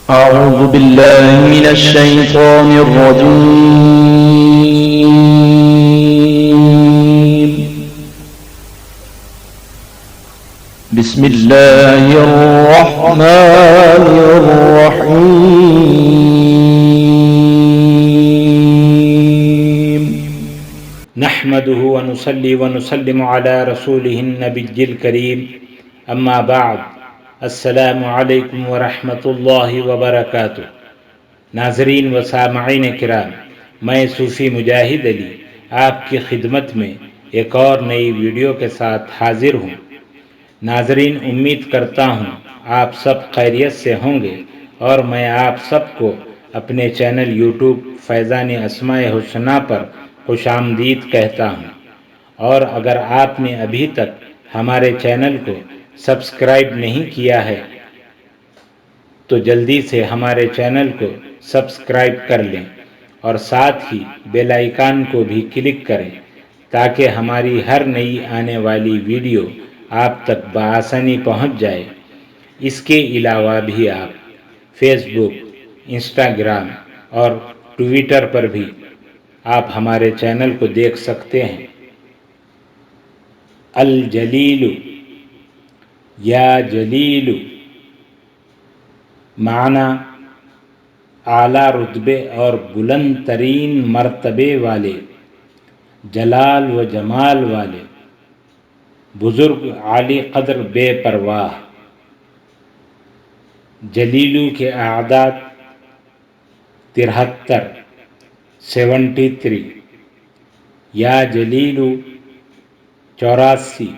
أعوذ بالله من الشيطان الرجيم. بسم الله الرحمن الرحيم. نحمده ونصلي ونسلم على رسوله النبي الكريم اما بعد السلام علیکم ورحمۃ اللہ وبرکاتہ۔ ناظرین و سامعین کرام، میں صوفی مجاہد علی آپ کی خدمت میں ایک اور نئی ویڈیو کے ساتھ حاضر ہوں۔ ناظرین، امید کرتا ہوں آپ سب خیریت سے ہوں گے اور میں آپ سب کو اپنے چینل یوٹیوب فیضان اسماء الحسنی پر خوش آمدید کہتا ہوں، اور اگر آپ نے ابھی تک ہمارے چینل کو سبسکرائب نہیں کیا ہے تو جلدی سے ہمارے چینل کو سبسکرائب کر لیں اور ساتھ ہی بیل آئیکن کو بھی کلک کریں تاکہ ہماری ہر نئی آنے والی ویڈیو آپ تک بآسانی پہنچ جائے۔ اس کے علاوہ بھی آپ فیس بک، انسٹاگرام اور ٹویٹر پر بھی آپ ہمارے چینل کو دیکھ سکتے ہیں۔ الجلیل یا جلیل معنی اعلیٰ رتبے اور بلند ترین مرتبے والے، جلال و جمال والے، بزرگ، عالی قدر، بے پرواہ۔ جلیلو کے اعداد 73 یا جلیلو 84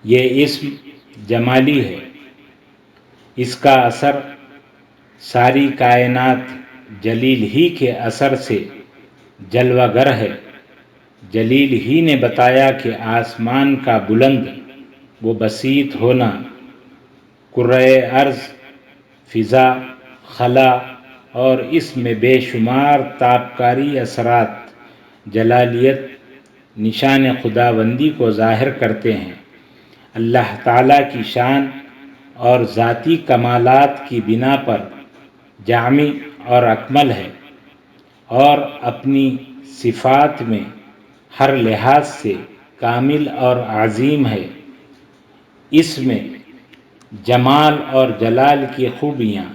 یہ اسم جمالی ہے۔ اس کا اثر ساری کائنات جلیل ہی کے اثر سے جلوہ گر ہے۔ جلیل ہی نے بتایا کہ آسمان کا بلند و بسیط ہونا، کرۂ ارض، فضا، خلا اور اس میں بے شمار تابکاری اثرات جلالیت، نشان خداوندی کو ظاہر کرتے ہیں۔ اللہ تعالیٰ کی شان اور ذاتی کمالات کی بنا پر جامع اور اکمل ہے، اور اپنی صفات میں ہر لحاظ سے کامل اور عظیم ہے۔ اس میں جمال اور جلال کی خوبیاں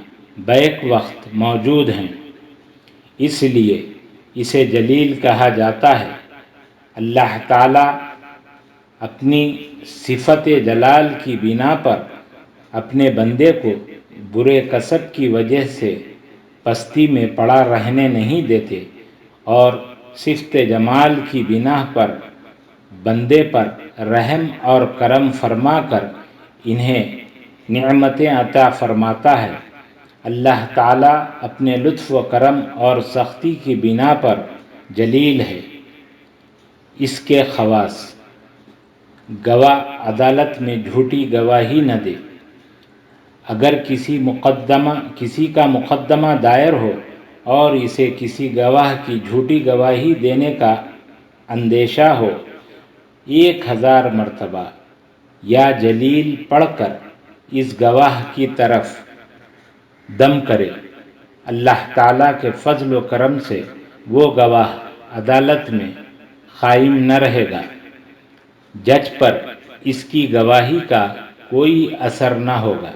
بیک وقت موجود ہیں، اس لیے اسے جلیل کہا جاتا ہے۔ اللہ تعالیٰ اپنی صفت جلال کی بنا پر اپنے بندے کو برے کسب کی وجہ سے پستی میں پڑا رہنے نہیں دیتے، اور صفت جمال کی بنا پر بندے پر رحم اور کرم فرما کر انہیں نعمتیں عطا فرماتا ہے۔ اللہ تعالیٰ اپنے لطف و کرم اور سختی کی بنا پر جلیل ہے۔ اس کے خواص: گواہ عدالت میں جھوٹی گواہی نہ دے۔ اگر کسی کا مقدمہ دائر ہو اور اسے کسی گواہ کی جھوٹی گواہی دینے کا اندیشہ ہو، 1000 مرتبہ یا جلیل پڑھ کر اس گواہ کی طرف دم کرے۔ اللہ تعالیٰ کے فضل و کرم سے وہ گواہ عدالت میں قائم نہ رہے گا۔ جج پر اس کی گواہی کا کوئی اثر نہ ہوگا۔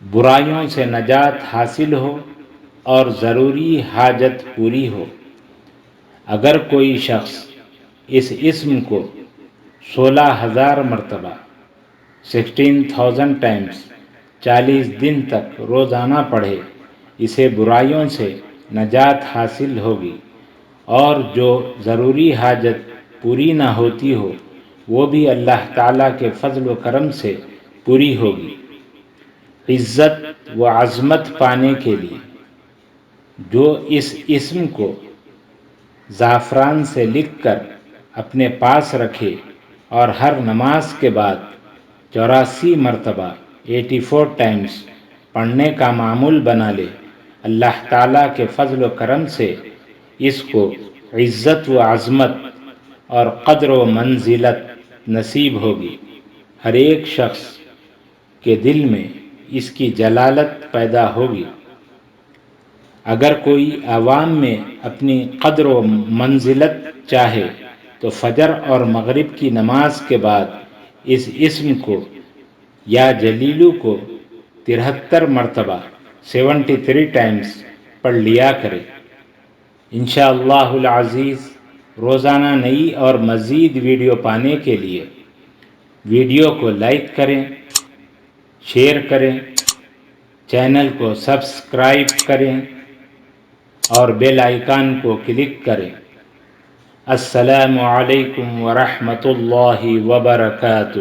برائیوں سے نجات حاصل ہو اور ضروری حاجت پوری ہو۔ اگر کوئی شخص اس اسم کو 16,000 مرتبہ 16,000 ٹائمز 40 دن تک روزانہ پڑھے، اسے برائیوں سے نجات حاصل ہوگی، اور جو ضروری حاجت پوری نہ ہوتی ہو وہ بھی اللہ تعالیٰ کے فضل و کرم سے پوری ہوگی۔ عزت و عظمت پانے کے لیے جو اس اسم کو زعفران سے لکھ کر اپنے پاس رکھے اور ہر نماز کے بعد 84 مرتبہ 84 ٹائمز پڑھنے کا معمول بنا لے، اللہ تعالیٰ کے فضل و کرم سے اس کو عزت و عظمت اور قدر و منزلت نصیب ہوگی۔ ہر ایک شخص کہ دل میں اس کی جلالت پیدا ہوگی۔ اگر کوئی عوام میں اپنی قدر و منزلت چاہے تو فجر اور مغرب کی نماز کے بعد اس اسم کو یا جلیلو کو 73 مرتبہ 73 ٹائمز پڑھ لیا کرے۔ انشاءاللہ العزیز روزانہ نئی اور مزید ویڈیو پانے کے لیے ویڈیو کو لائک کریں، شیئر کریں، چینل کو سبسکرائب کریں اور بیل آئیکن کو کلک کریں۔ السلام علیکم ورحمۃ اللہ وبرکاتہ۔